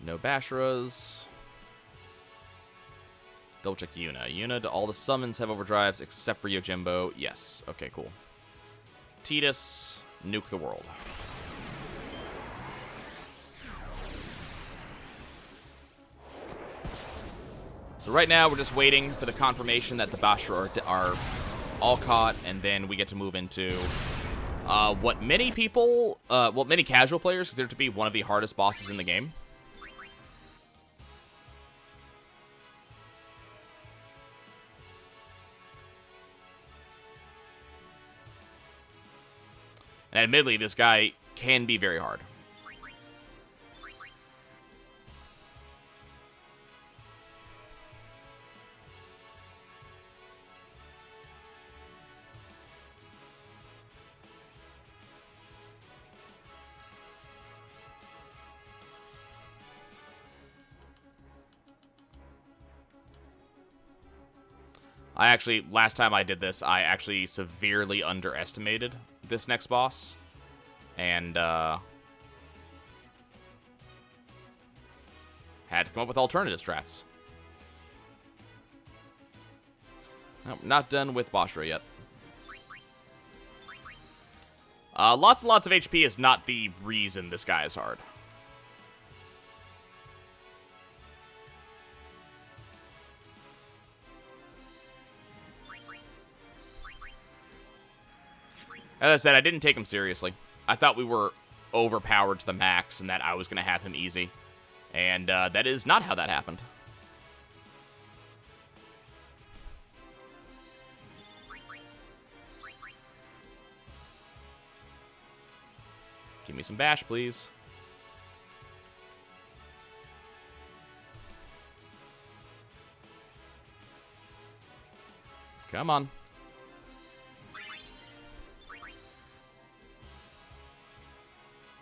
No Basharas. Double check Yuna. Yuna, do all the summons have overdrives except for Yojimbo? Yes. Okay, cool. Tidus, nuke the world. So right now we're just waiting for the confirmation that the Bashara are all caught, and then we get to move into what many people, many casual players consider to be one of the hardest bosses in the game. And admittedly, this guy can be very hard. Last time I did this, I actually severely underestimated this next boss. And, had to come up with alternative strats. Nope, not done with Bashara yet. Lots and lots of HP is not the reason this guy is hard. As I said, I didn't take him seriously. I thought we were overpowered to the max and that I was going to have him easy. And that is not how that happened. Give me some bash, please. Come on.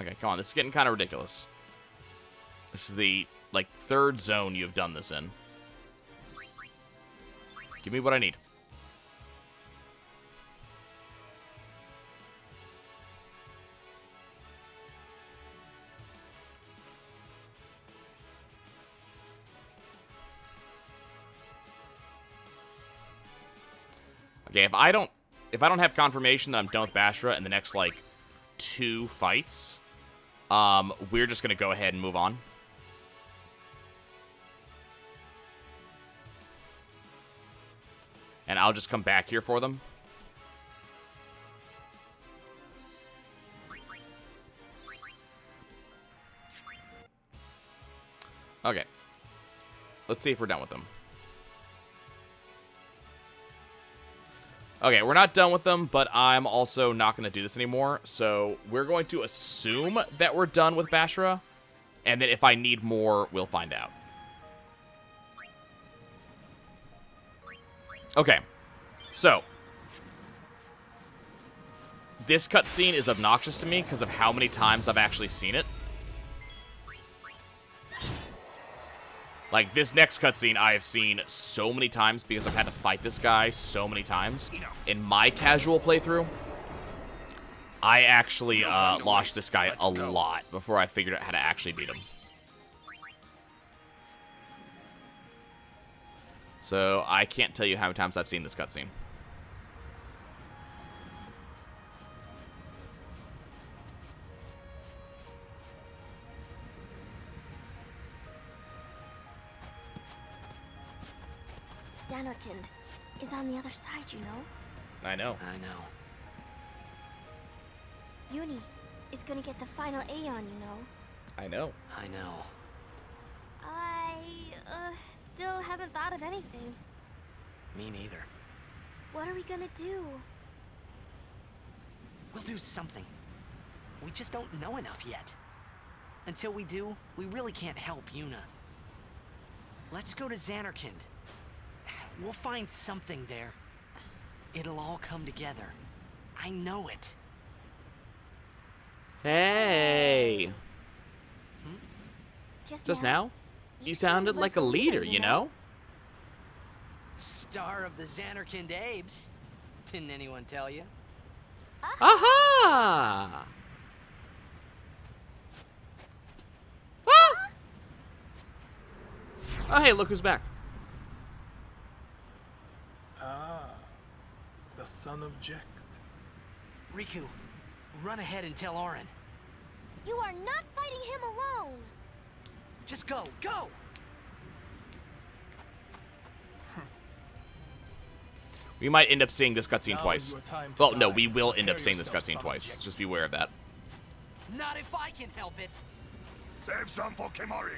Okay, come on. This is getting kind of ridiculous. This is the, like, third zone you've done this in. Give me what I need. Okay, if I don't have confirmation that I'm done with Bashara in the next, like, 2 fights, we're just going to go ahead and move on. And I'll just come back here for them. Okay. Let's see if we're done with them. Okay, we're not done with them, but I'm also not going to do this anymore. So we're going to assume that we're done with Bashara, and then if I need more, we'll find out. Okay, so this cutscene is obnoxious to me because of how many times I've actually seen it. Like, this next cutscene I have seen so many times because I've had to fight this guy so many times. In my casual playthrough, I actually lost this guy a lot before I figured out how to actually beat him. So, I can't tell you how many times I've seen this cutscene. Xanarkand is on the other side, you know? I know. Uni is gonna get the final Aeon, you know? I know. I still haven't thought of anything. Me neither. What are we gonna do? We'll do something. We just don't know enough yet. Until we do, we really can't help Yuna. Let's go to Xanarkand. We'll find something there. It'll all come together. I know it. Hey. Just now? You sounded like a leader, you know? Star of the Xanarkand Abes. Didn't anyone tell you? Aha! Ah! Oh, hey, look who's back. Ah, the son of Jekt. Riku, run ahead and tell Auron. You are not fighting him alone. Just go, go! We might end up seeing this cutscene Now twice. is your time to Well, no, die. we will end up Prepare seeing this yourself, cutscene son of twice. Jekt. Just be aware of that. Not if I can help it. Save some for Kimari.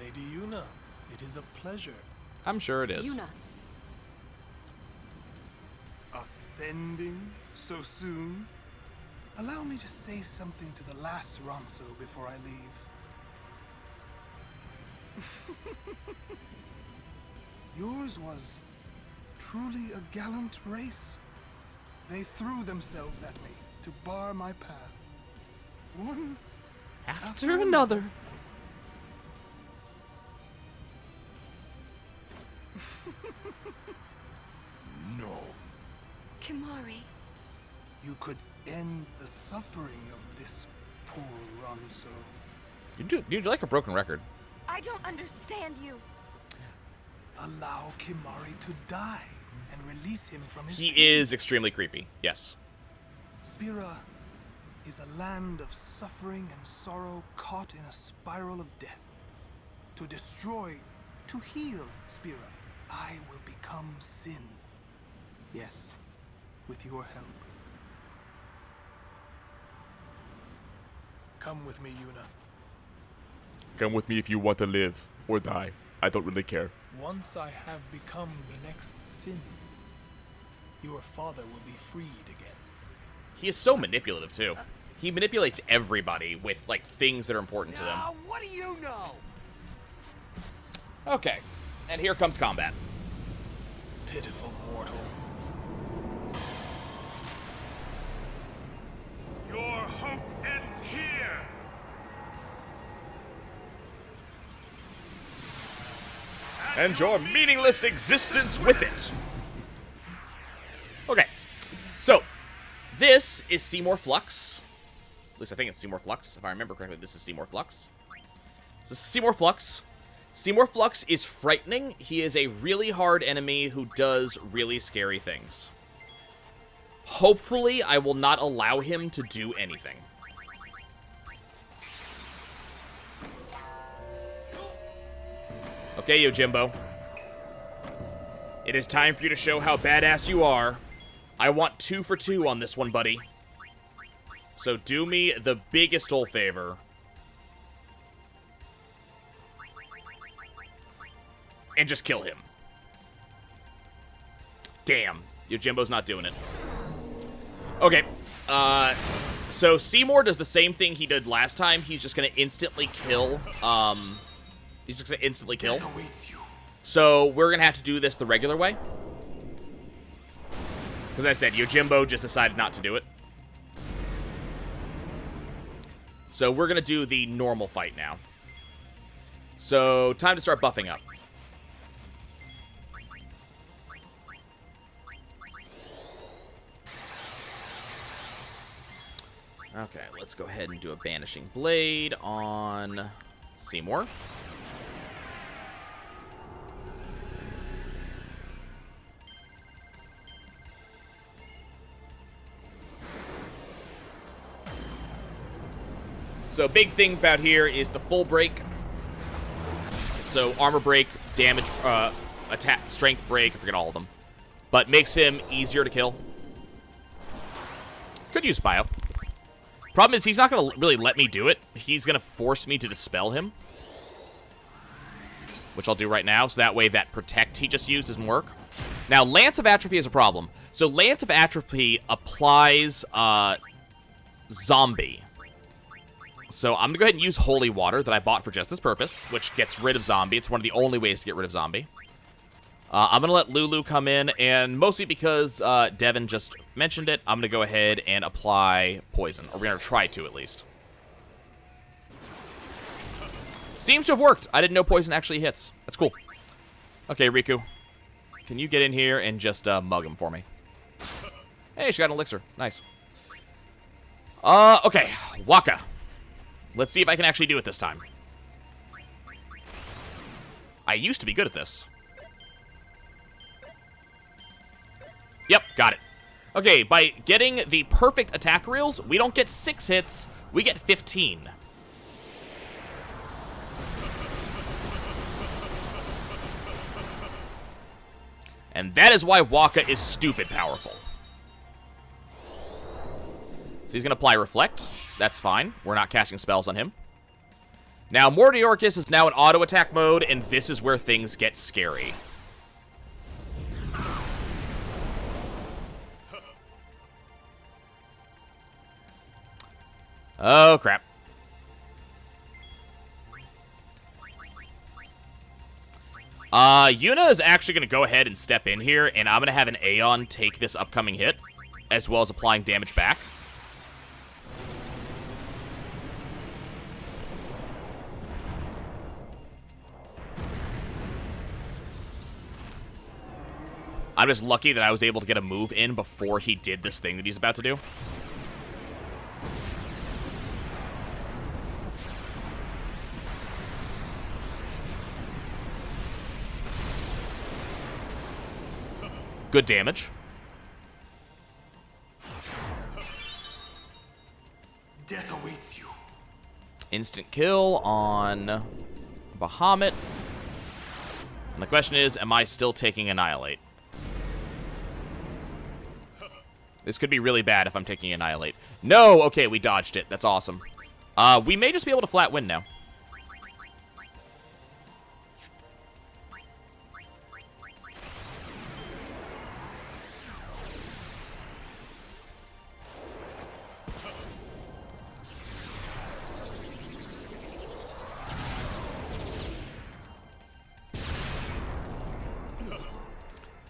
Lady Yuna, it is a pleasure. I'm sure it is. Yuna, Ascending so soon? Allow me to say something to the last Ronso before I leave. Yours was truly a gallant race. They threw themselves at me to bar my path. One After another. No. Kimari. you could end the suffering of this poor Ronso. You're like a broken record. I don't understand you. Allow Kimari to die and release him from his He pain. is extremely creepy. Yes. Spira is a land of suffering and sorrow caught in a spiral of death. To destroy, to heal Spira, I will become sin. Yes, with your help. Come with me, Yuna. Come with me if you want to live or die. I don't really care. Once I have become the next sin, your father will be freed again. He is so manipulative, too. He manipulates everybody with, like, things that are important to them. Ah, what do you know? Okay. And here comes combat. Pitiful mortal. Your hope ends here. And your meaningless existence with it. Okay. So, this is Seymour Flux. At least I think it's Seymour Flux. If I remember correctly, this is Seymour Flux. So, this is Seymour Flux. Seymour Flux is frightening. He is a really hard enemy who does really scary things. Hopefully, I will not allow him to do anything. Okay, Yojimbo. It is time for you to show how badass you are. I want 2 for 2 on this one, buddy. So do me the biggest ol' favor. And just kill him. Damn. Yojimbo's not doing it. Okay. So Seymour does the same thing he did last time. He's just gonna instantly kill, he's just gonna instantly kill. Awaits you. So we're gonna have to do this the regular way. Because I said, Yojimbo just decided not to do it. So we're gonna do the normal fight now. So, time to start buffing up. Okay, let's go ahead and do a Banishing Blade on Seymour. So big thing about here is the full break. So armor break, damage, attack, strength break, I forget all of them. But makes him easier to kill. Could use bio. Problem is he's not going to really let me do it. He's going to force me to dispel him. Which I'll do right now, so that way that protect he just used doesn't work. Now, Lance of Atrophy is a problem. So Lance of Atrophy applies zombie. So I'm going to go ahead and use Holy Water that I bought for just this purpose, which gets rid of zombie. It's one of the only ways to get rid of zombie. I'm going to let Lulu come in, and mostly because Devin just mentioned it, I'm going to go ahead and apply poison. Or we're going to try to, at least. Seems to have worked. I didn't know poison actually hits. That's cool. Okay, Riku. Can you get in here and just mug him for me? Hey, she got an elixir. Nice. Okay. Waka. Let's see if I can actually do it this time. I used to be good at this. Yep, got it. Okay, by getting the perfect attack reels, we don't get 6 hits, we get 15. And that is why Waka is stupid powerful. So he's going to apply Reflect. That's fine. We're not casting spells on him. Now, Mordiorcus is now in auto-attack mode, and this is where things get scary. Oh, crap. Yuna is actually going to go ahead and step in here, and I'm going to have an Aeon take this upcoming hit, as well as applying damage back. I'm just lucky that I was able to get a move in before he did this thing that he's about to do. Good damage. Death awaits you. Instant kill on Bahamut. And the question is, am I still taking Annihilate? This could be really bad if I'm taking Annihilate. No! Okay, we dodged it. That's awesome. We may just be able to flat win now.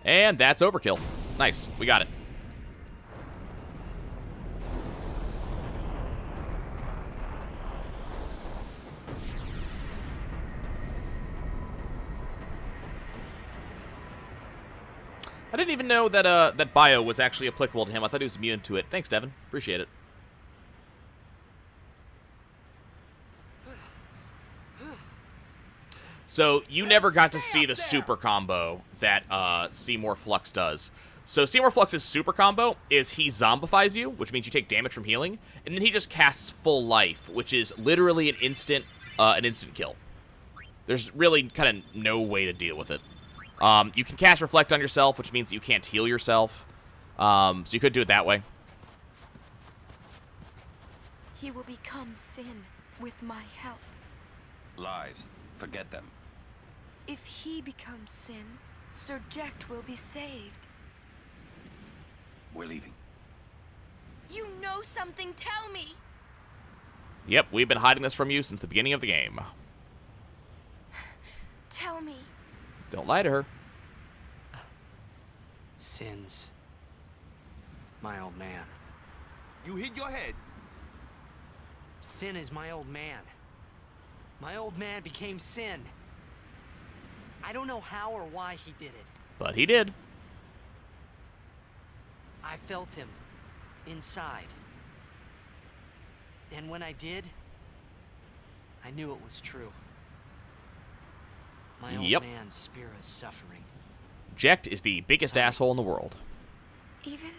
And that's overkill. Nice. We got it. I didn't even know that that bio was actually applicable to him. I thought he was immune to it. Thanks, Devin. Appreciate it. So, you never got to see the super combo that Seymour Flux does. So, Seymour Flux's super combo is he zombifies you, which means you take damage from healing, and then he just casts full life, which is literally an instant kill. There's really kind of no way to deal with it. You can cast Reflect on yourself, which means you can't heal yourself. So you could do it that way. He will become sin with my help. Lies. Forget them. If he becomes sin, Sir Jecht will be saved. We're leaving. You know something, tell me! Yep, we've been hiding this from you since the beginning of the game. Tell me. Don't lie to her. Sins. My old man. You hit your head. Sin is my old man. My old man became Sin. I don't know how or why he did it. But he did. I felt him. Inside. And when I did, I knew it was true. My old man's spirit is suffering. Jecht is the biggest asshole in the world. Even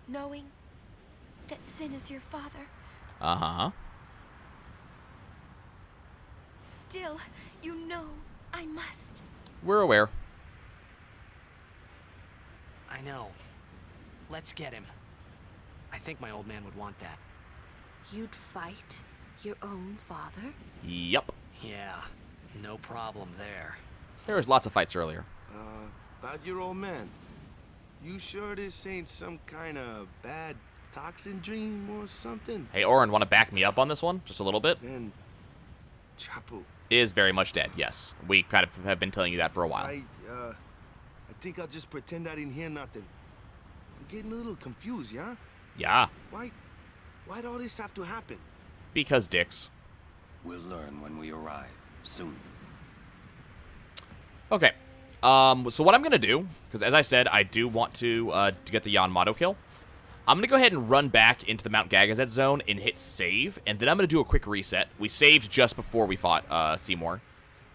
knowing that Sin is your father, Uh-huh. still, you know I must. We're aware. I know. Let's get him. I think my old man would want that. You'd fight your own father? Yep. Yeah, no problem there. There was lots of fights earlier. About your old man. You sure this ain't some kind of bad toxin dream or something? Hey, Oren, want to back me up on this one? Just a little bit? Then, Chapu. Is very much dead, yes. We kind of have been telling you that for a while. I think I'll just pretend I didn't hear nothing. I'm getting a little confused, yeah? Yeah, Why'd all this have to happen? because dicks. We'll learn when we arrive. Soon. Okay. So what I'm going to do, because as I said, I do want to get the Yamato kill. I'm going to go ahead and run back into the Mount Gagazet zone and hit save, and then I'm going to do a quick reset. We saved just before we fought Seymour.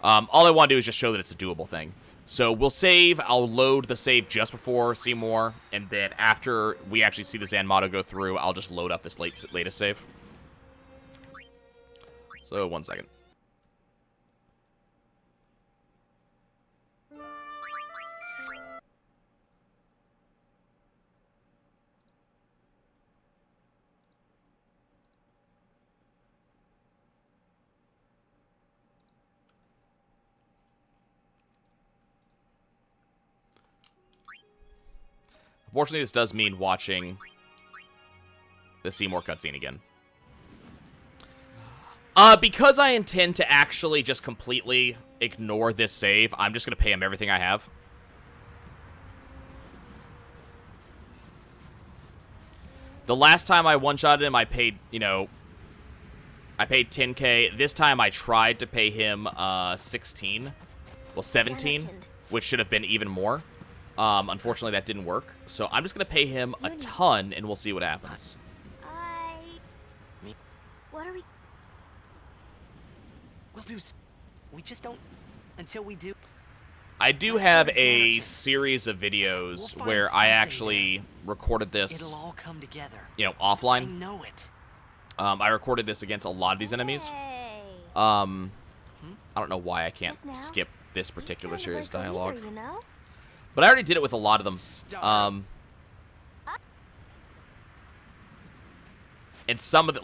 All I want to do is just show that it's a doable thing. So we'll save, I'll load the save just before Seymour, and then after we actually see the Zanmato go through, I'll just load up this latest save. So, 1 second. Unfortunately, this does mean watching the Seymour cutscene again. Because I intend to actually just completely ignore this save, I'm just going to pay him everything I have. The last time I one-shotted him, I paid, you know, I paid 10k. This time I tried to pay him 16. Well, 17, which should have been even more. Unfortunately, that didn't work. So I'm just going to pay him a ton, and we'll see what happens. What are we... We'll do... We just don't... Until we do... I do have a series of videos where I actually recorded this, It'll all come together. you know, I offline. know it. I recorded this against a lot of these enemies. Hey. I don't know why I can't Just now? skip this particular You series of sounded like a dialogue. leader, you know? But I already did it with a lot of them. And some of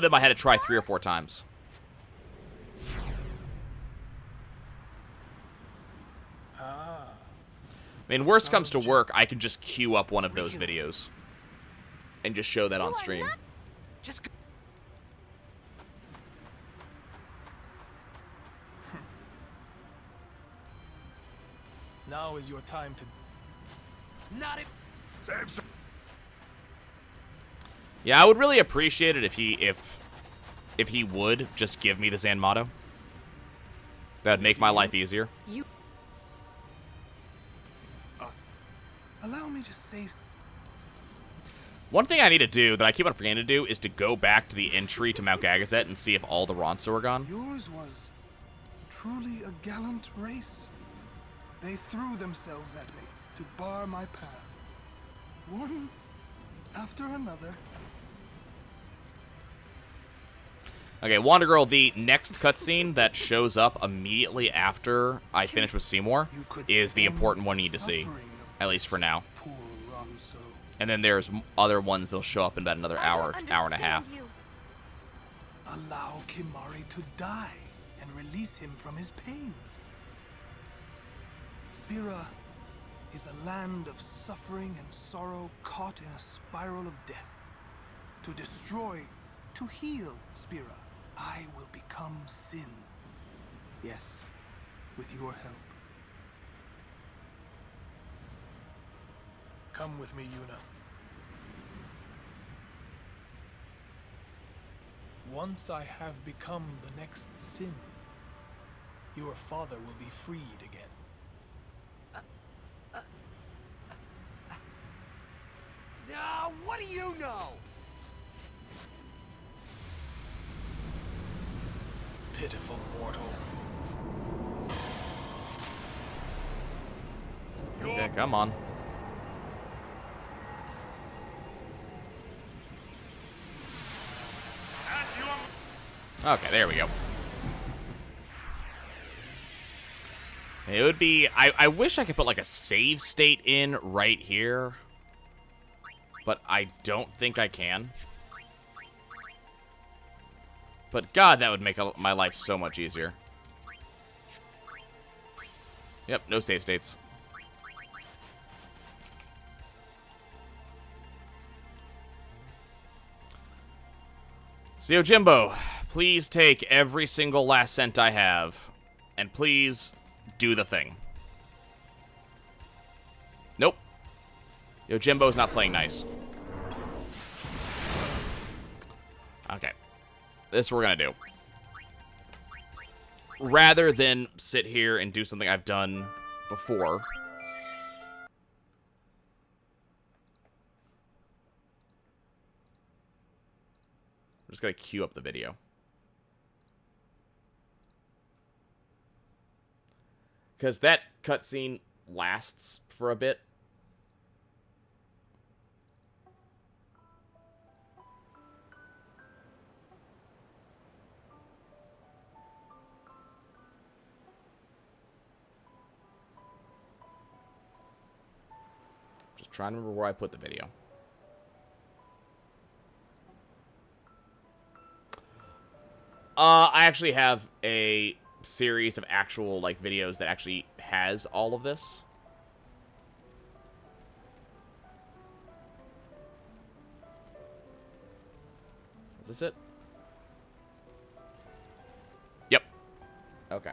them I had to try 3 or 4 times. I mean, worst comes to work, I can just queue up one of those videos and just show that on stream. Just... Now is your time to... Not it. Yeah, I would really appreciate it if he would just give me the Zanmato. That would make my life easier. You... Us. Allow me to say... One thing I need to do that I keep on forgetting to do is to go back to the entry to Mount Gagazet and see if all the Ronso are gone. Yours was truly a gallant race. They threw themselves at me to bar my path. One after another. Okay, Wanda Girl, the next cutscene that shows up immediately after I finish with Seymour is the important one you need to see, at least for now. Poor Ronso. And then there's other ones that'll show up in about another hour and a half. Allow Kimari to die and release him from his pain. Spira is a land of suffering and sorrow caught in a spiral of death. To destroy, to heal Spira, I will become sin. Yes, with your help. Come with me, Yuna. Once I have become the next sin, your father will be freed again. What do you know? Pitiful mortal. Okay, come on. Okay, there we go. It would be... I wish I could put, like, a save state in right here. But I don't think I can. But, God, that would make my life so much easier. Yep, no save states. So, Yojimbo, please take every single last cent I have. And please do the thing. Nope. Yojimbo's not playing nice. Okay. This is what we're gonna do. Rather than sit here and do something I've done before. just gotta queue up the video. Because that cutscene lasts for a bit. Just trying to remember where I put the video. I actually have a series of actual, like, videos that actually has all of this. Is this it? Yep. Okay.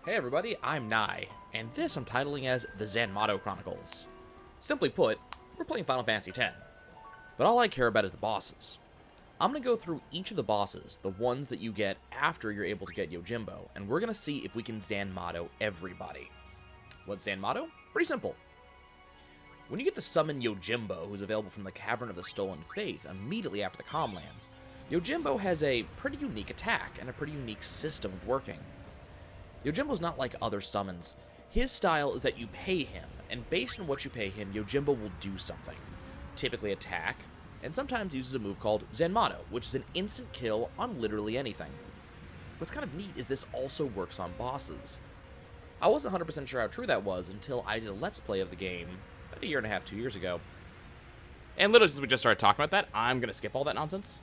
Hey everybody, I'm Nai, and this I'm titling as the Zanmato Chronicles. Simply put, we're playing Final Fantasy X, but all I care about is the bosses. I'm going to go through each of the bosses, the ones that you get after you're able to get Yojimbo, and we're going to see if we can Zanmato everybody. What's Zanmato? Pretty simple. When you get to summon Yojimbo, who's available from the Cavern of the Stolen Faith, immediately after the Calmlands, Yojimbo has a pretty unique attack and a pretty unique system of working. Yojimbo's not like other summons. His style is that you pay him, and based on what you pay him, Yojimbo will do something. Typically attack, and sometimes uses a move called Zanmato, which is an instant kill on literally anything. What's kind of neat is this also works on bosses. I wasn't 100% sure how true that was until I did a Let's Play of the game about a year and a half, 2 years ago. And literally since we just started talking about that, I'm going to skip all that nonsense.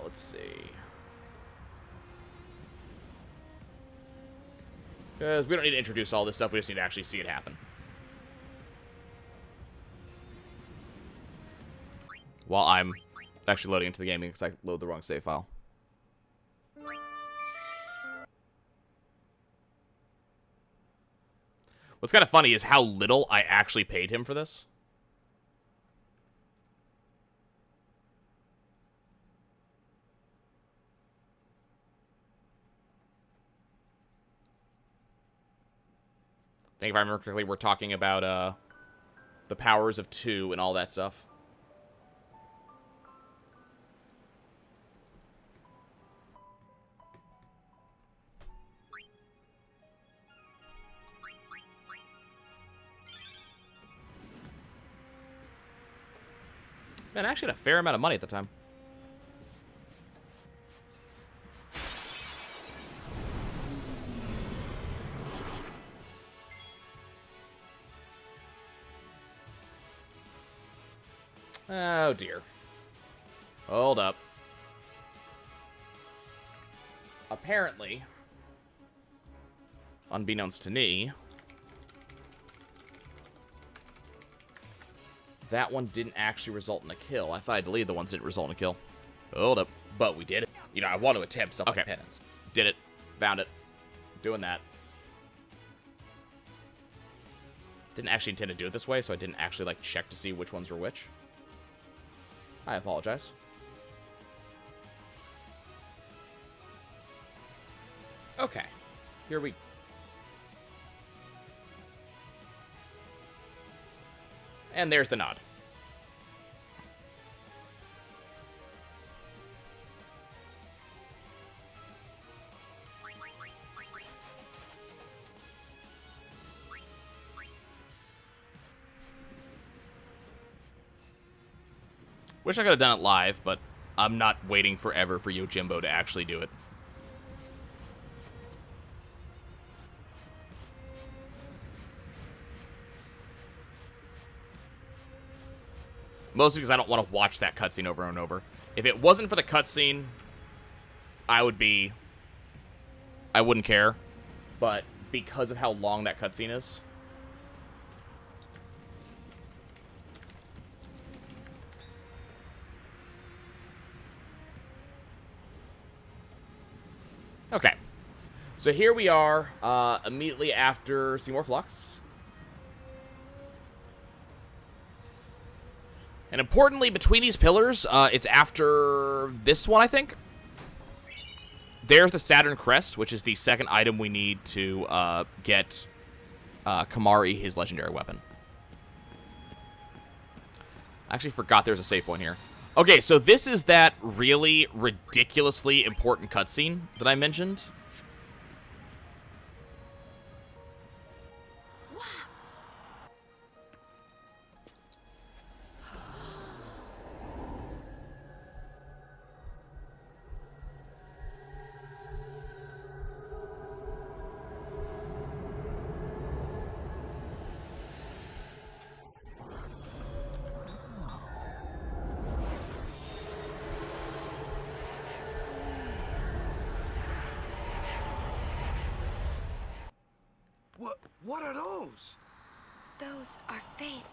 Let's see. Because we don't need to introduce all this stuff, we just need to actually see it happen. While I'm actually loading into the game because I load the wrong save file. What's kind of funny is how little I actually paid him for this. I think if I remember correctly, we're talking about the powers of 2 and all that stuff. Man, I actually had a fair amount of money at the time. Oh, dear. Hold up. Apparently, unbeknownst to me, that one didn't actually result in a kill. I thought I deleted the ones that didn't result in a kill. Hold up. But we did it. You know, I want to attempt stuff like Penance. Did it. Found it. Doing that. Didn't actually intend to do it this way, so I didn't actually, like, check to see which ones were which. I apologize. Okay. Here we... And there's the nod. Wish I could have done it live, but I'm not waiting forever for Yojimbo to actually do it. Mostly because I don't want to watch that cutscene over and over. If it wasn't for the cutscene, I wouldn't care. But because of how long that cutscene is... Okay. So here we are, immediately after Seymour Flux. And importantly, between these pillars, it's after this one, I think. There's the Saturn Crest, which is the second item we need to get Kamari his legendary weapon. I actually forgot there's a save point here. Okay, so this is that really ridiculously important cutscene that I mentioned. What are those? Those are faith.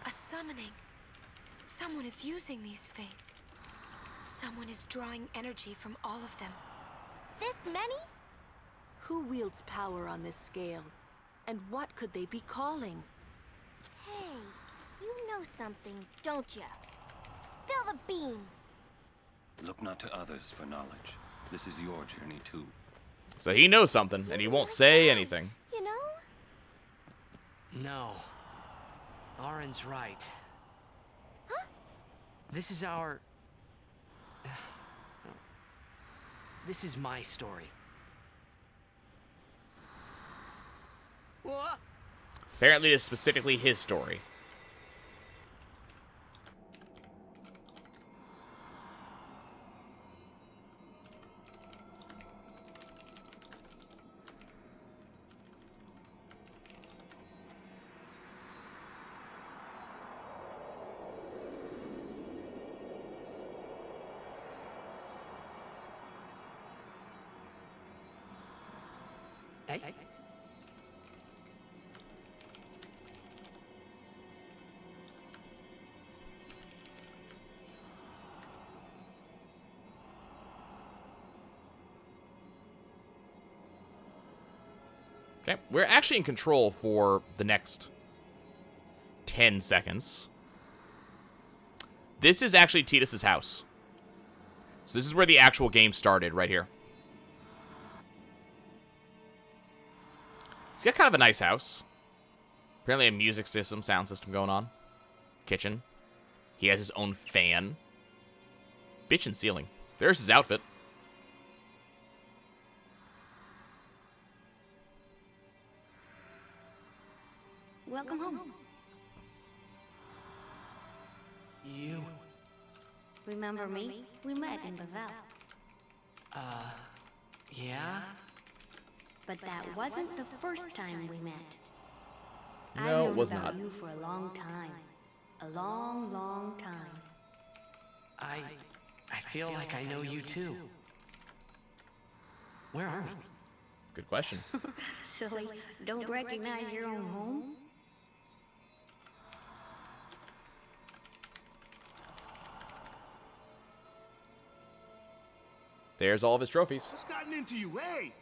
A summoning. Someone is using these faith. Someone is drawing energy from all of them. This many? Who wields power on this scale? And what could they be calling? Hey, you know something, don't you? Spill the beans. Look not to others for knowledge. This is your journey too. So he knows something, and he won't say anything. You know? No. Auron's right. Huh? This is our... This is my story. What? Apparently, it's specifically his story. Hey? Okay, we're actually in control for the next 10 seconds. This is actually Tidus's house. So this is where the actual game started, right here. He's got kind of a nice house. Apparently a music system, sound system going on. Kitchen. He has his own fan. Bitchin' ceiling. There's his outfit. Welcome home. You... Remember me? We met in Bavel. Yeah? But that wasn't the first time we met. No, it was I've known not. about you for a long time. A long, long time. I feel like I know you too. Where are we? Good question. Silly, don't recognize your own home? There's all of his trophies. What's gotten into you? Hey!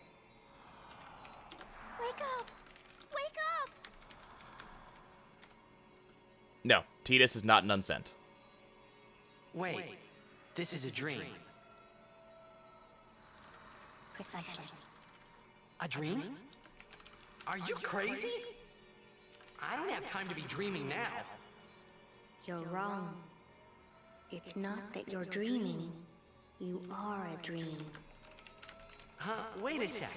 Wake up! Wake up! No, Tidus is not an unsent. Wait, this is a dream. Precisely. A dream? Are you crazy? I don't have time to be dreaming now. You're wrong. It's not that you're dreaming. You are a dream. Huh? Wait a sec.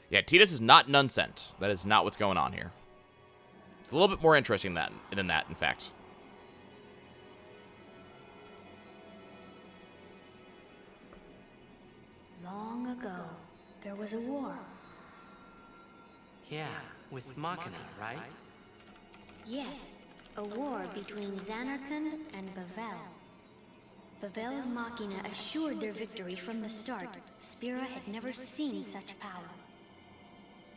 Yeah, Tidus is not an unsent. That is not what's going on here. It's a little bit more interesting than that, in fact. Long ago, there was a war. Yeah, with Machina, right? Yes, a war between Zanarkand and Bavel. Bavel's Machina assured their victory from the start. Spira had never seen such power.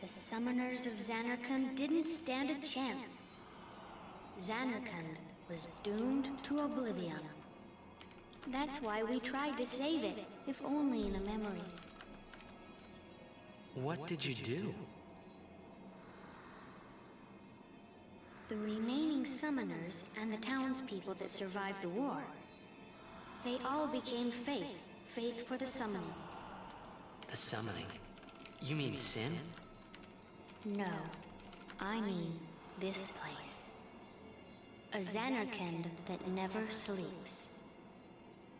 The summoners of Zanarkand didn't stand a chance. Zanarkand was doomed to oblivion. That's why we tried to save it, if only in a memory. What did you do? The remaining summoners and the townspeople that survived the war, they all became faith for the summoning. The summoning? You mean sin? No, I mean this place. A Zanarkand that never sleeps.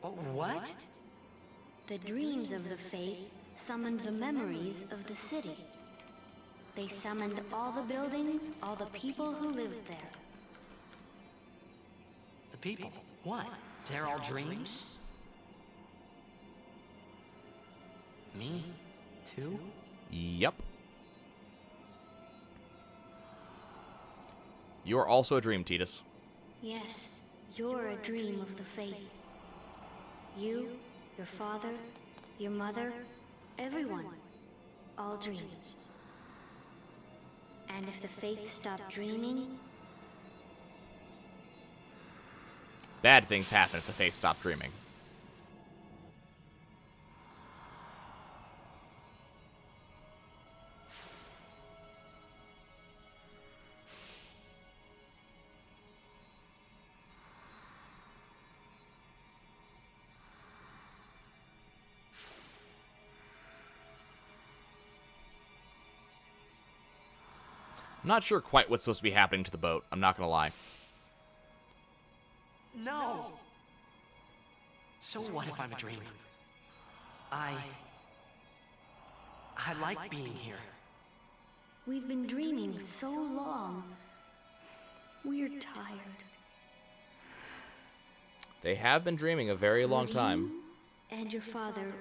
What? The dreams of the faith summoned the memories of the city. They summoned all the buildings, all the people who lived there. The people? What? They're all dreams? Me? Too? Yep. You are also a dream, Titus. Yes, you're a dream of the faith. You, your father, your mother, everyone. All dreams. And if the faith stopped dreaming, Bad things happen if the faith stopped dreaming. I'm not sure quite what's supposed to be happening to the boat. I'm not gonna lie. No! So what if I'm a dream? I like being here. we've been dreaming so long. We're tired. They have been dreaming a very long Would time. you and your father,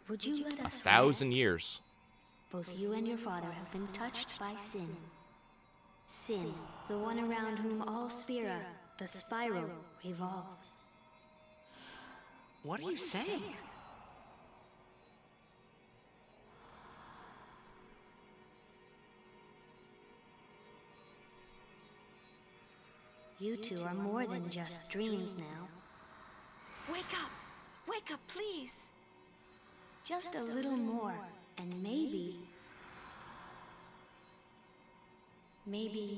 would you let us 1,000 rest? years. Both you and your father have been touched by sin. Sin, the one around whom all Spira, the spiral, revolves. What are you saying? You two are more than just dreams now. Wake up! Wake up, please! Just a little more, and maybe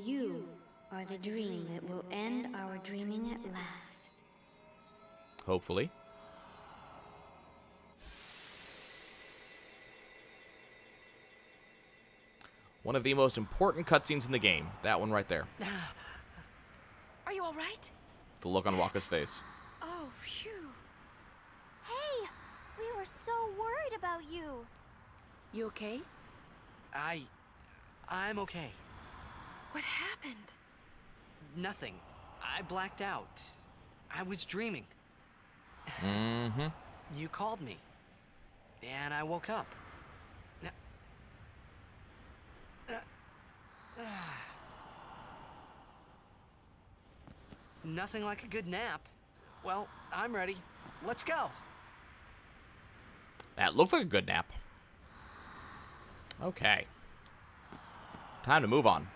you are the dream that will end our dreaming at last. Hopefully. One of the most important cutscenes in the game. That one right there. Are you all right? The look on Wakka's face. Oh, phew. Hey, we were so worried about you. You okay? I'm okay. What happened? Nothing. I blacked out. I was dreaming. Mm-hmm. You called me. And I woke up. Nothing like a good nap. Well, I'm ready. Let's go. That looked like a good nap. Okay. Time to move on.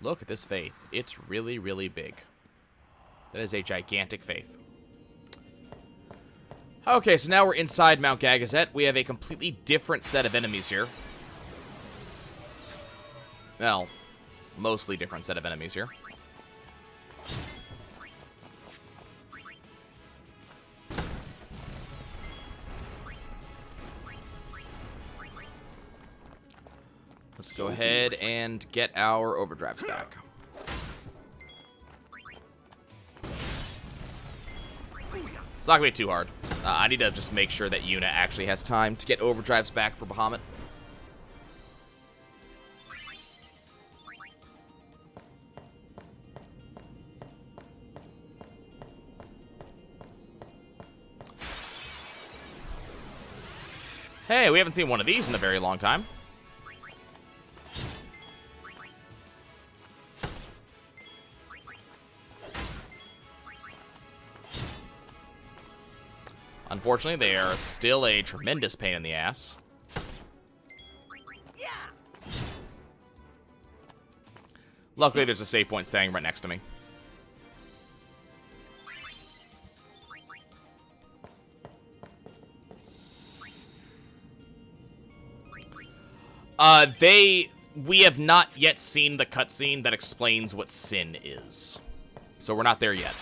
Look at this faith. It's really, really big. That is a gigantic faith. Okay, so now we're inside Mount Gagazet. We have a completely different set of enemies here. Well, mostly different set of enemies here. Let's go ahead and get our overdrives back. It's not gonna be too hard. I need to just make sure that Yuna actually has time to get overdrives back for Bahamut. Hey, we haven't seen one of these in a very long time. Unfortunately, they are still a tremendous pain in the ass. Luckily, there's a save point staying right next to me. We have not yet seen the cutscene that explains what sin is. So we're not there yet.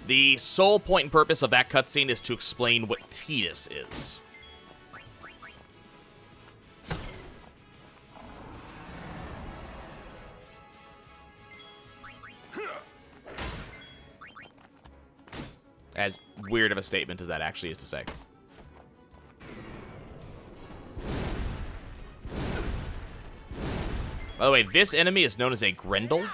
The sole point and purpose of that cutscene is to explain what Tidus is. As weird of a statement as that actually is to say. By the way, this enemy is known as a Grendel.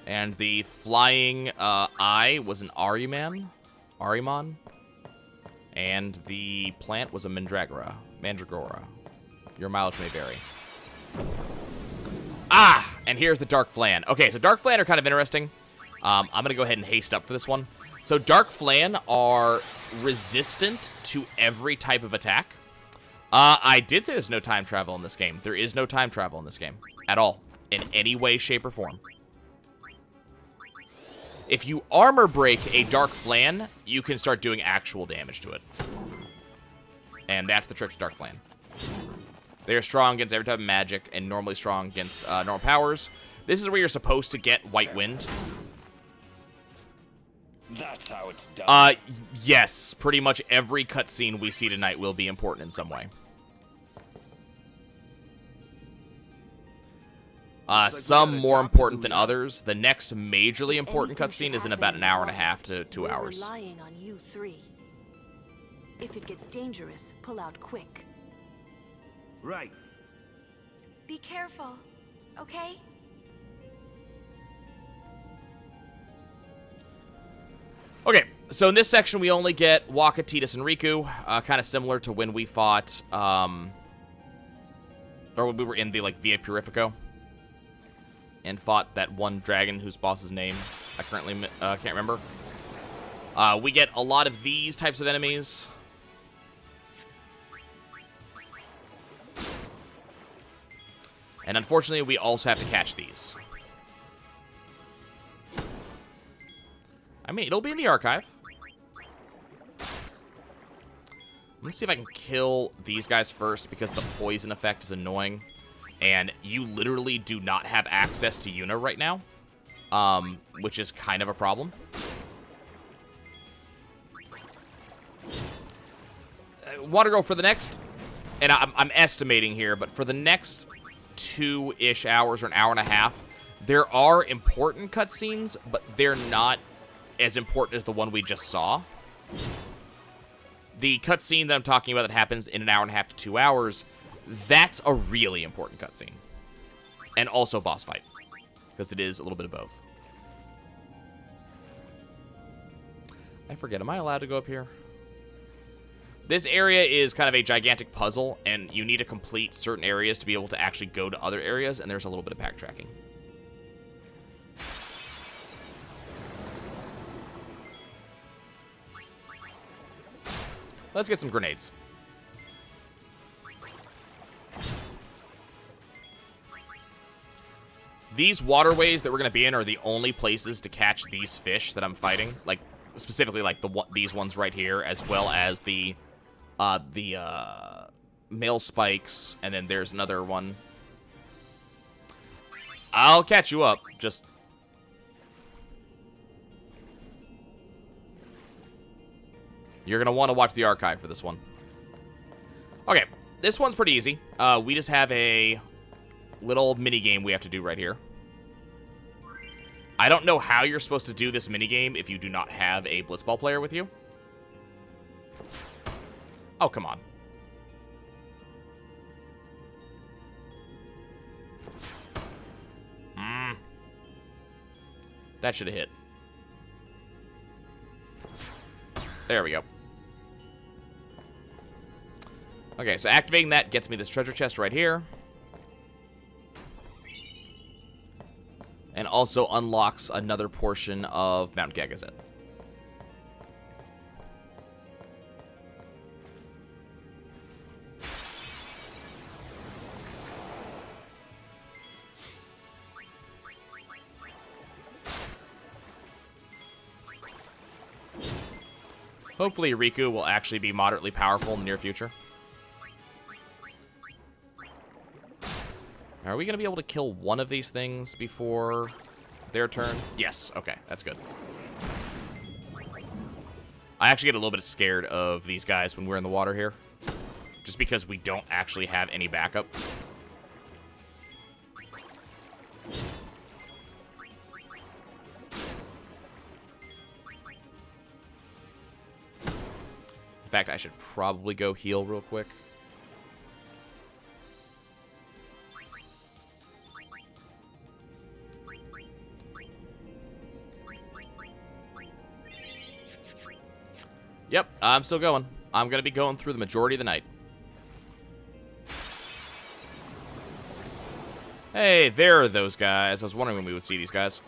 And the flying eye was an Ahriman. And the plant was a Mandragora. Your mileage may vary. Ah! And here's the Dark Flan. Okay, so Dark Flan are kind of interesting. I'm going to go ahead and haste up for this one. So Dark Flan are resistant to every type of attack. I did say there's no time travel in this game. There is no time travel in this game. At all. In any way, shape, or form. If you armor break a Dark Flan, you can start doing actual damage to it. And that's the trick to Dark Flan. They are strong against every type of magic and normally strong against normal powers. This is where you're supposed to get White Wind. That's how it's done. Yes. Pretty much every cutscene we see tonight will be important in some way. Some more important than others. The next majorly important cutscene is in about an hour and a half to 2 hours. We're relying on you three. If it gets dangerous, pull out quick. Right. Be careful, okay? Okay, so in this section we only get Wakka, Tidus, and Riku. Kind of similar to when we fought, or when we were in the, Via Purifico. And fought that one dragon whose boss's name I currently can't remember. We get a lot of these types of enemies. And unfortunately, we also have to catch these. I mean, it'll be in the archive. Let me see if I can kill these guys first, because the poison effect is annoying. And you literally do not have access to Yuna right now, which is kind of a problem. Want to go for the next, and I'm estimating here, but for the next 2-ish hours or an hour and a half, there are important cutscenes, but they're not as important as the one we just saw. The cutscene that I'm talking about that happens in an hour and a half to 2 hours, that's a really important cutscene. And also boss fight, because it is a little bit of both. I forget, am I allowed to go up here? This area is kind of a gigantic puzzle, and you need to complete certain areas to be able to actually go to other areas, and there's a little bit of backtracking. Let's get some grenades. These waterways that we're going to be in are the only places to catch these fish that I'm fighting. Like, specifically, these ones right here, as well as the male spikes, and then there's another one. I'll catch you up. Just... You're going to want to watch the archive for this one. Okay, this one's pretty easy. We just have a little mini-game we have to do right here. I don't know how you're supposed to do this mini-game if you do not have a Blitzball player with you. Oh, come on. That should have hit. There we go. Okay, so activating that gets me this treasure chest right here. And also unlocks another portion of Mount Gagazet. Hopefully Riku will actually be moderately powerful in the near future. Are we going to be able to kill one of these things before their turn? Yes. Okay, that's good. I actually get a little bit scared of these guys when we're in the water here. Just because we don't actually have any backup. In fact, I should probably go heal real quick. Yep, I'm still going. I'm going to be going through the majority of the night. Hey, there are those guys. I was wondering when we would see these guys.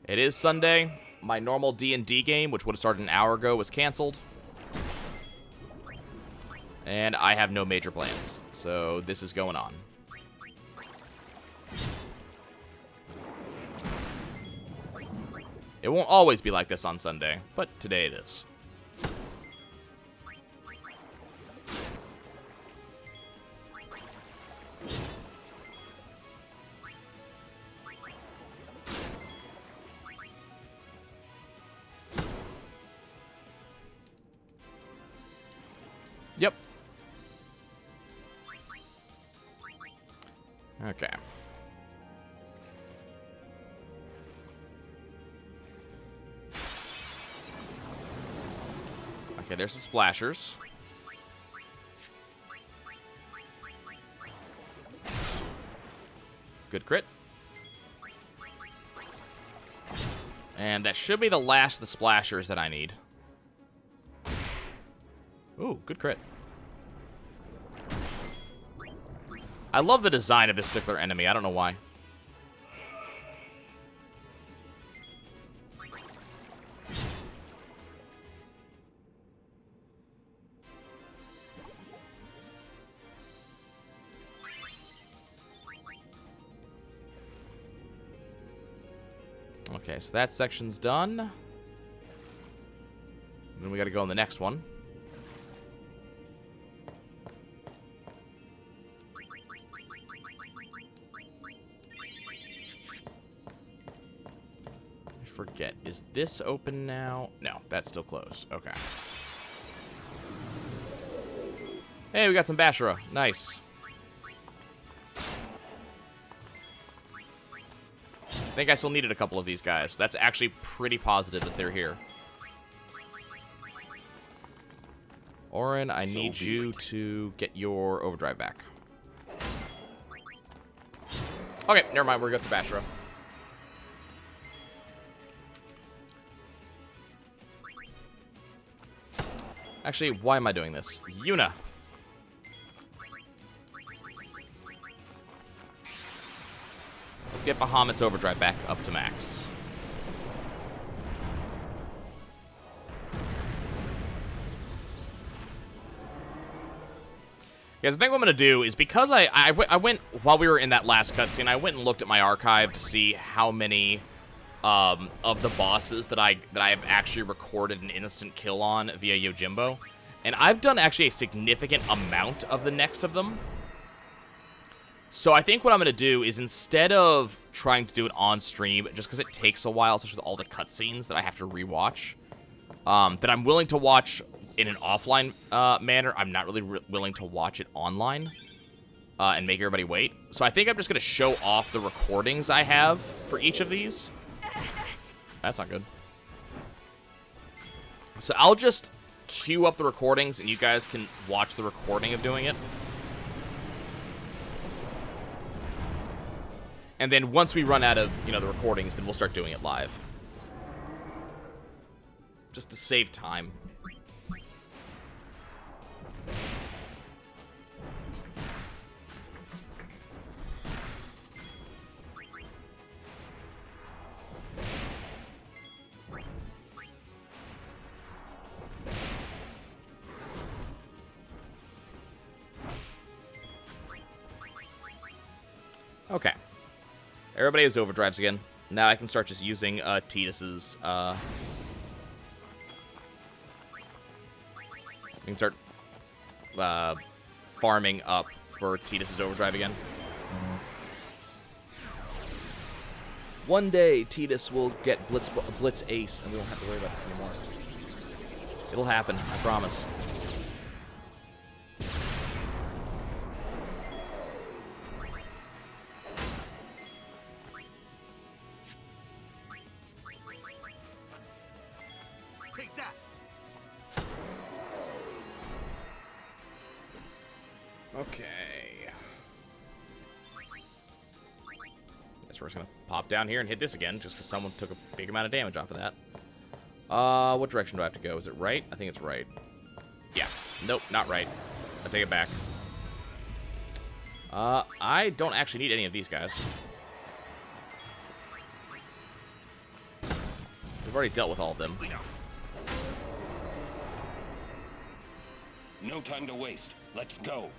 It is Sunday. My normal D&D game, which would have started an hour ago, was canceled. And I have no major plans, so this is going on. It won't always be like this on Sunday, but today it is. Yep. Okay. Okay, there's some splashers. Good crit. And that should be the last of the splashers that I need. Ooh, good crit. I love the design of this particular enemy. I don't know why. Okay, so that section's done. Then we gotta go on the next one. I forget. Is this open now? No, that's still closed. Okay. Hey, we got some Bashara. Nice. I think I still needed a couple of these guys. That's actually pretty positive that they're here. Orin, I need you to get your overdrive back. Okay, never mind. We're good for Bashara. Actually, why am I doing this? Yuna. Let's get Bahamut's overdrive back up to max. Guys, I think what I'm going to do is because I went, while we were in that last cutscene, I went and looked at my archive to see how many of the bosses that I have actually recorded an instant kill on via Yojimbo. And I've done actually a significant amount of the next of them. So I think what I'm going to do is instead of trying to do it on stream, just because it takes a while, especially with all the cutscenes that I have to rewatch, that I'm willing to watch in an offline manner. I'm not really willing to watch it online and make everybody wait. So I think I'm just going to show off the recordings I have for each of these. That's not good. So I'll just queue up the recordings, and you guys can watch the recording of doing it. And then once we run out of, the recordings, then we'll start doing it live. Just to save time. Okay. Everybody has overdrives again. Now I can start just using Tidus's. I can start farming up for Tidus's overdrive again. One day, Tidus will get Blitz Ace, and we won't have to worry about this anymore. It'll happen, I promise. Take that. Okay. Guess we're just gonna pop down here and hit this again, just because someone took a big amount of damage off of that. What direction do I have to go? Is it right? I think it's right. Yeah. Nope, not right. I take it back. I don't actually need any of these guys. We've already dealt with all of them. No time to waste. Let's go.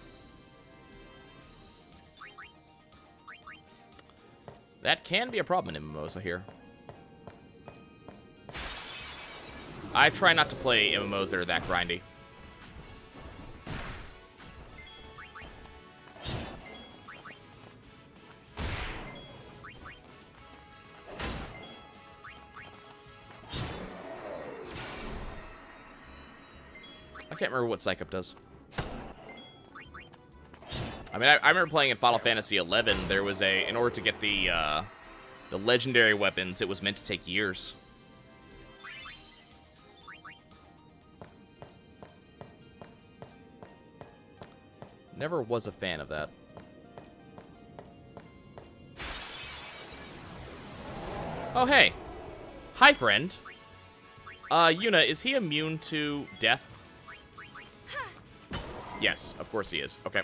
That can be a problem in MMOs, I hear. I try not to play MMOs that are that grindy. I can't remember what Psych Up does. I mean, I remember playing in Final Fantasy XI. There was in order to get the legendary weapons, it was meant to take years. Never was a fan of that. Oh, hey. Hi, friend. Yuna, is he immune to death? Yes, of course he is. Okay.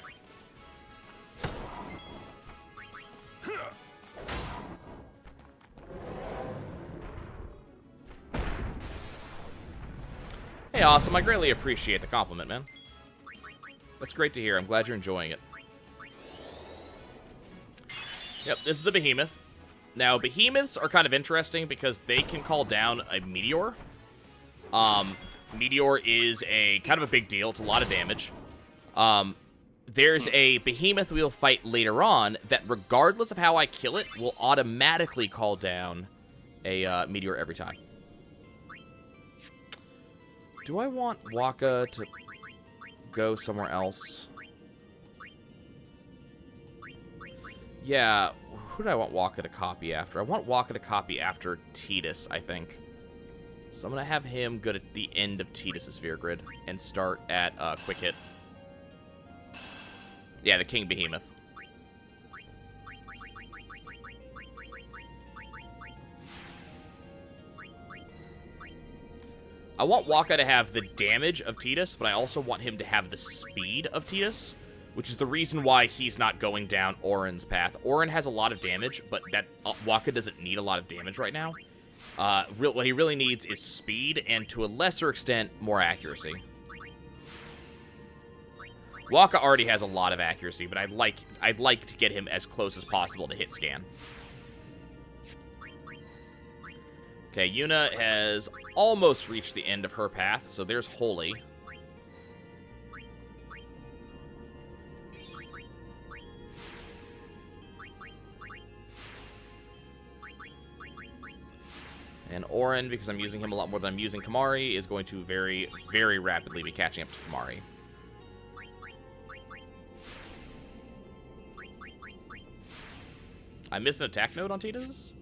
Hey, awesome. I greatly appreciate the compliment, man. That's great to hear. I'm glad you're enjoying it. Yep, this is a behemoth. Now, behemoths are kind of interesting because they can call down a meteor. Meteor is a kind of a big deal. It's a lot of damage. There's a behemoth we'll fight later on that, regardless of how I kill it, will automatically call down a meteor every time. Do I want Waka to go somewhere else? Yeah, who do I want Waka to copy after? I want Waka to copy after Tidus, I think. So I'm going to have him go to the end of Tidus' sphere grid and start at Quick Hit. Yeah, the King Behemoth. I want Waka to have the damage of Tidus, but I also want him to have the speed of Tidus, which is the reason why he's not going down Auron's path. Auron has a lot of damage, but that Waka doesn't need a lot of damage right now. What he really needs is speed, and to a lesser extent, more accuracy. Waka already has a lot of accuracy, but I'd like to get him as close as possible to hit scan. Okay, Yuna has almost reached the end of her path, so there's Holy. And Auron, because I'm using him a lot more than I'm using Kamari, is going to very, very rapidly be catching up to Kamari. I missed an attack node on Tidus?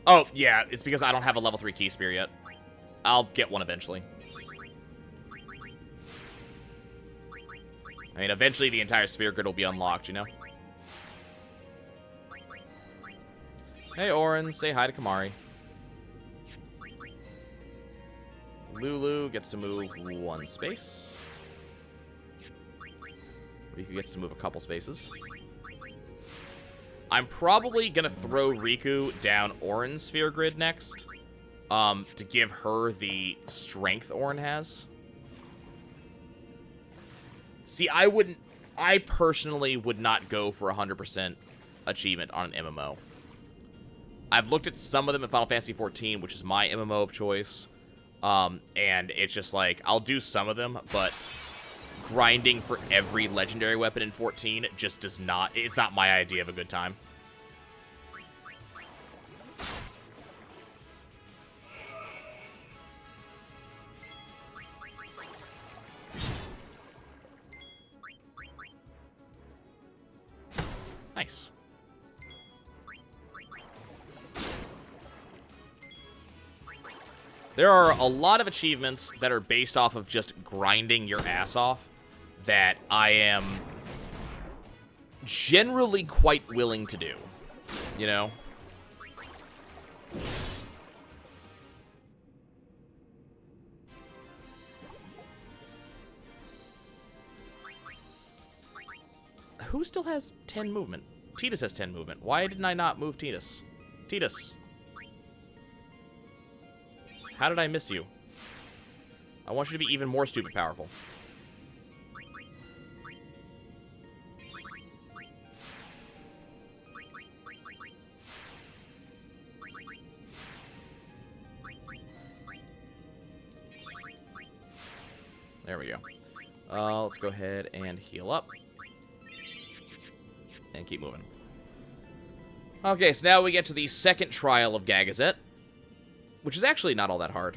Oh, yeah, it's because I don't have a level 3 Key Spear yet. I'll get one eventually. I mean, eventually the entire sphere grid will be unlocked, you know? Hey, Auron, say hi to Kamari. Lulu gets to move one space. Riku gets to move a couple spaces. I'm probably going to throw Riku down Auron's sphere grid next, to give her the strength Auron has. See, I wouldn't I personally would not go for 100% achievement on an MMO. I've looked at some of them in Final Fantasy XIV, which is my MMO of choice. And it's just like, I'll do some of them, but grinding for every legendary weapon in 14 just does not, it's not my idea of a good time. Nice. There are a lot of achievements that are based off of just grinding your ass off that I am generally quite willing to do, you know? Who still has 10 movement? Tidus has 10 movement. Why didn't I not move Tidus? Tidus. How did I miss you? I want you to be even more stupid powerful. There we go. Let's go ahead and heal up. And keep moving. Okay, so now we get to the second trial of Gagazet, which is actually not all that hard.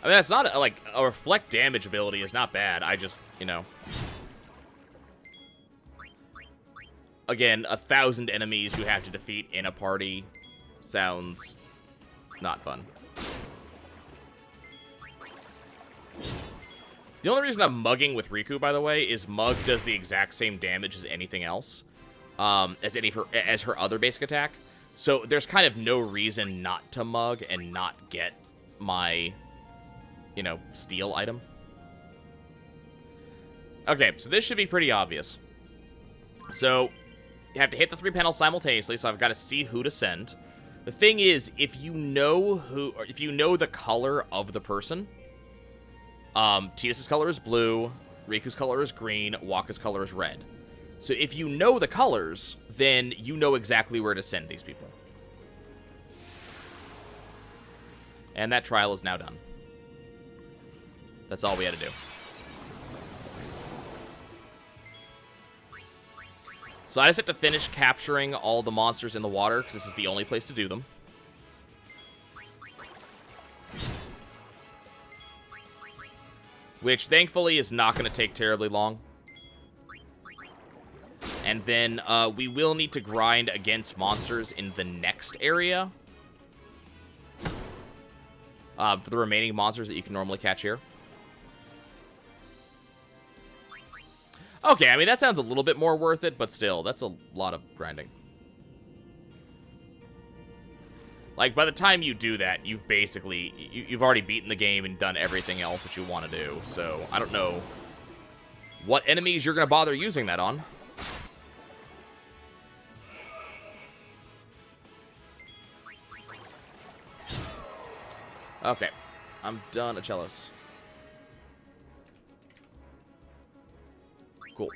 I mean, that's not, like, a reflect damage ability is not bad. I just, you know. Again, 1,000 enemies you have to defeat in a party sounds not fun. The only reason I'm mugging with Riku, by the way, is Mug does the exact same damage as anything else, as her other basic attack. So there's kind of no reason not to mug and not get my, you know, steal item. Okay, so this should be pretty obvious. So you have to hit the 3 panels simultaneously, so I've got to see who to send. The thing is, if you know the color of the person, Tidus' color is blue, Riku's color is green, Wakka's color is red. So if you know the colors, then you know exactly where to send these people. And that trial is now done. That's all we had to do. So I just have to finish capturing all the monsters in the water, because this is the only place to do them. Which, thankfully, is not going to take terribly long. And then we will need to grind against monsters in the next area. For the remaining monsters that you can normally catch here. Okay, I mean, that sounds a little bit more worth it, but still, that's a lot of grinding. Like, by the time you do that, you've basically, you've already beaten the game and done everything else that you want to do. So, I don't know what enemies you're going to bother using that on. Okay, I'm done, Achelos. Cool.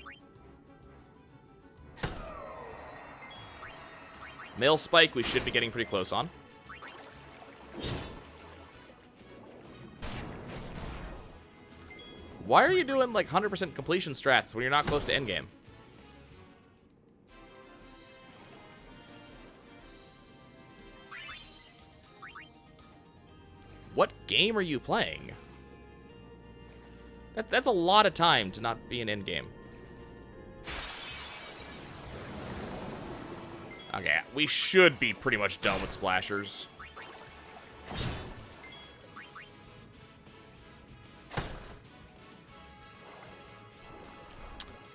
Male Spike, we should be getting pretty close on. Why are you doing, like, 100% completion strats when you're not close to endgame? What game are you playing? That's a lot of time to not be in endgame. Okay, we should be pretty much done with splashers.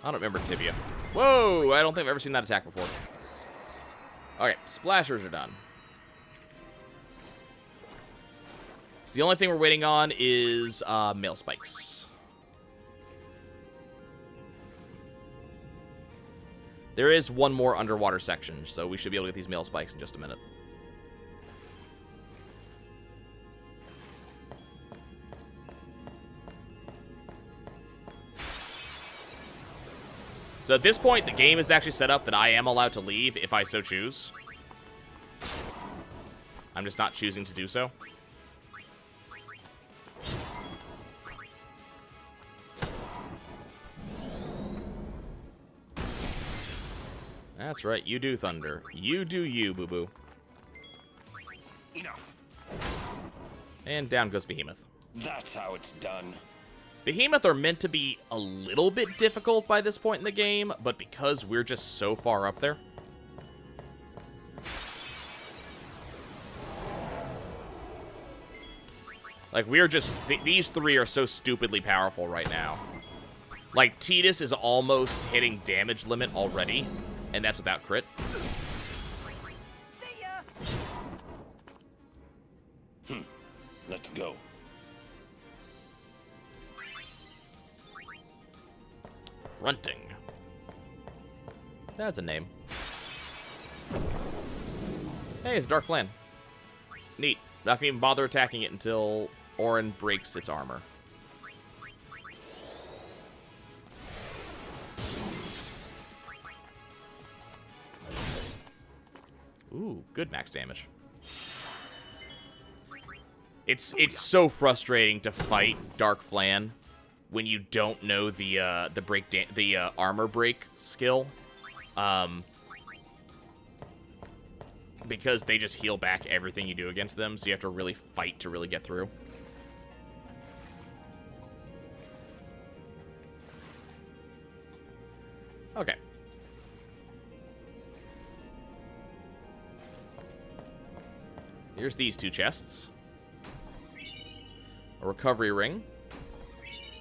I don't remember Tibia. Whoa, I don't think I've ever seen that attack before. Okay, splashers are done. So the only thing we're waiting on is male spikes. There is one more underwater section, so we should be able to get these mail spikes in just a minute. So at this point, the game is actually set up that I am allowed to leave if I so choose. I'm just not choosing to do so. That's right, you do, Thunder. You do you, boo-boo. Enough. And down goes Behemoth. That's how it's done. Behemoth are meant to be a little bit difficult by this point in the game, but because we're just so far up there. Like, we're just... these three are so stupidly powerful right now. Like, Tidus is almost hitting damage limit already, and that's without crit. See ya! Let's go. Grunting. That's a name. Hey, it's Dark Flan. Neat. Not gonna even bother attacking it until Orin breaks its armor. Ooh, good max damage. It's so frustrating to fight Dark Flan when you don't know the armor break skill, because they just heal back everything you do against them, so you have to really fight to really get through. Okay. Here's these two chests. A recovery ring.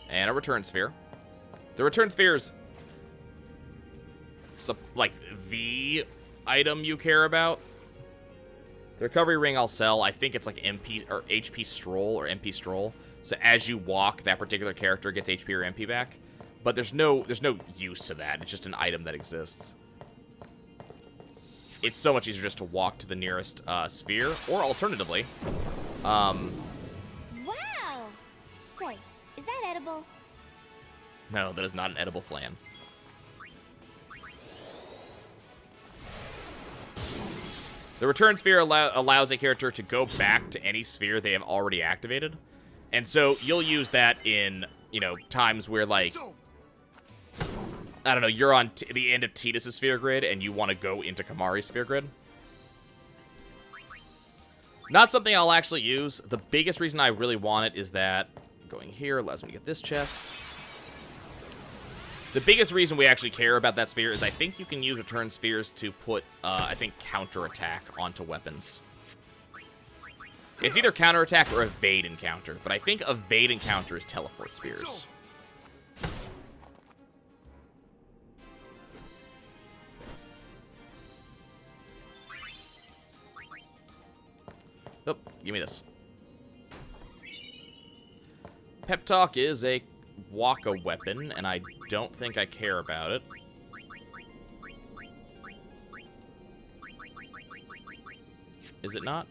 And a return sphere. The return sphere is like the item you care about. The recovery ring I'll sell. I think it's like MP or HP stroll or MP stroll. So as you walk, that particular character gets HP or MP back. But there's no use to that. It's just an item that exists. It's so much easier just to walk to the nearest sphere, or alternatively, Wow! Say, is that edible? no, that is not an edible flan. The return sphere allows a character to go back to any sphere they have already activated. And so you'll use that in, you know, times where, like, I don't know, you're on the end of Tidus' sphere grid and you want to go into Kamari's sphere grid. Not something I'll actually use. The biggest reason I really want it is that going here allows me to get this chest. The biggest reason we actually care about that sphere is I think you can use return spheres to put, I think, counterattack onto weapons. It's either counterattack or evade encounter, but I think evade encounter is teleport spears. Oh, give me this. Pep Talk is a Waka weapon, and I don't think I care about it. Is it not?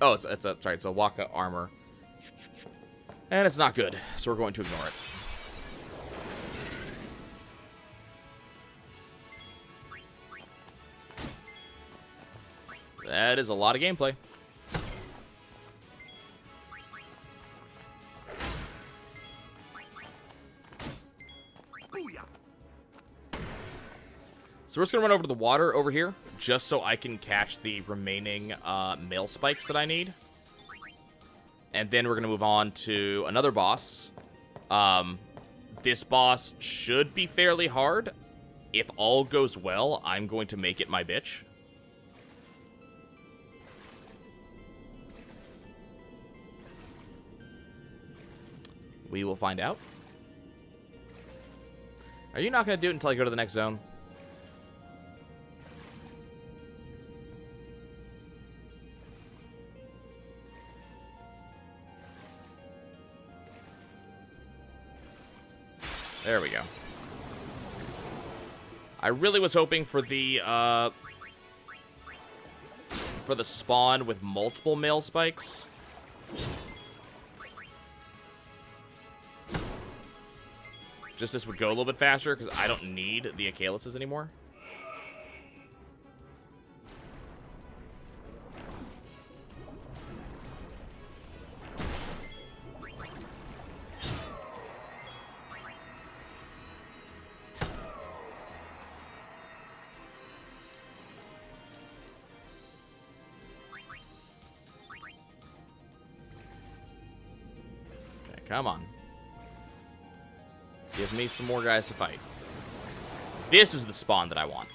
Oh, it's a Waka armor. And it's not good, so we're going to ignore it. That is a lot of gameplay. So we're just going to run over to the water over here, just so I can catch the remaining mail spikes that I need. And then we're going to move on to another boss. This boss should be fairly hard. If all goes well, I'm going to make it my bitch. We will find out. Are you not going to do it until I go to the next zone? There we go. I really was hoping for the spawn with multiple male spikes. Just this would go a little bit faster, because I don't need the Achilles anymore. Okay, come on. Give me some more guys to fight. This is the spawn that I want.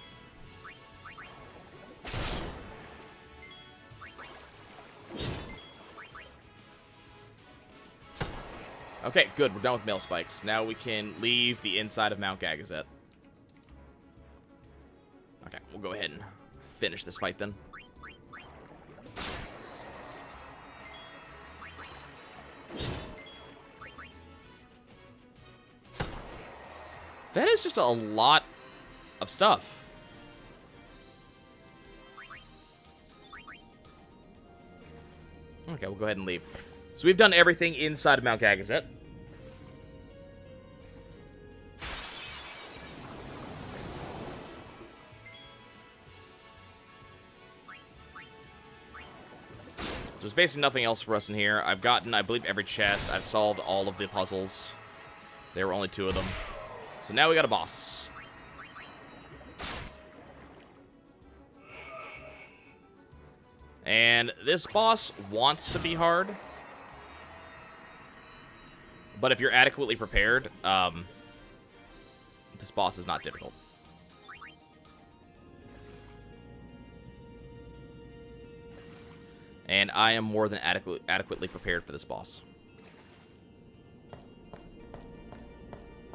Okay, good. We're done with male spikes. Now we can leave the inside of Mount Gagazet. Okay, we'll go ahead and finish this fight then. That is just a lot of stuff. Okay, we'll go ahead and leave. So we've done everything inside of Mount Gagazet. So there's basically nothing else for us in here. I've gotten, I believe, every chest. I've solved all of the puzzles. There were only 2 of them. So now we got a boss. And this boss wants to be hard. But if you're adequately prepared, this boss is not difficult. And I am more than adequately prepared for this boss.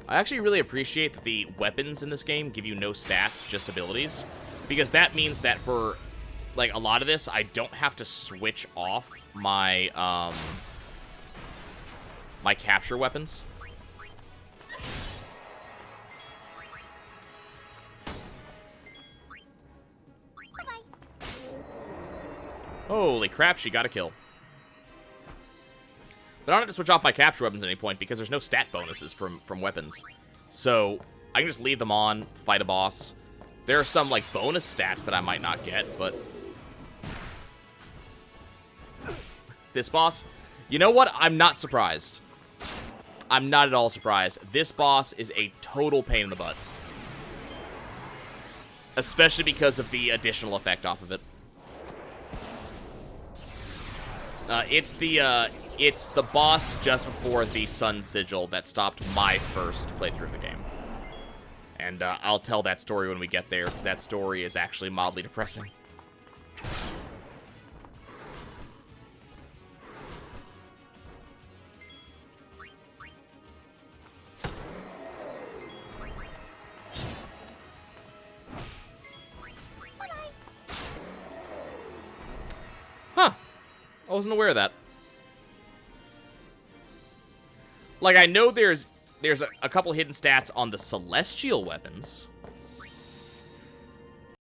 I actually really appreciate that the weapons in this game give you no stats, just abilities. Because that means that for, like, a lot of this, I don't have to switch off my, my capture weapons. Bye-bye. Holy crap, she got a kill. But I don't have to switch off my capture weapons at any point because there's no stat bonuses from weapons. So I can just leave them on, fight a boss. There are some, like, bonus stats that I might not get, but this boss, you know what? I'm not surprised. I'm not at all surprised. This boss is a total pain in the butt. Especially because of the additional effect off of it. It's the boss just before the Sun Sigil that stopped my first playthrough of the game. And I'll tell that story when we get there, because that story is actually mildly depressing. Huh. I wasn't aware of that. Like, I know there's a couple hidden stats on the celestial weapons.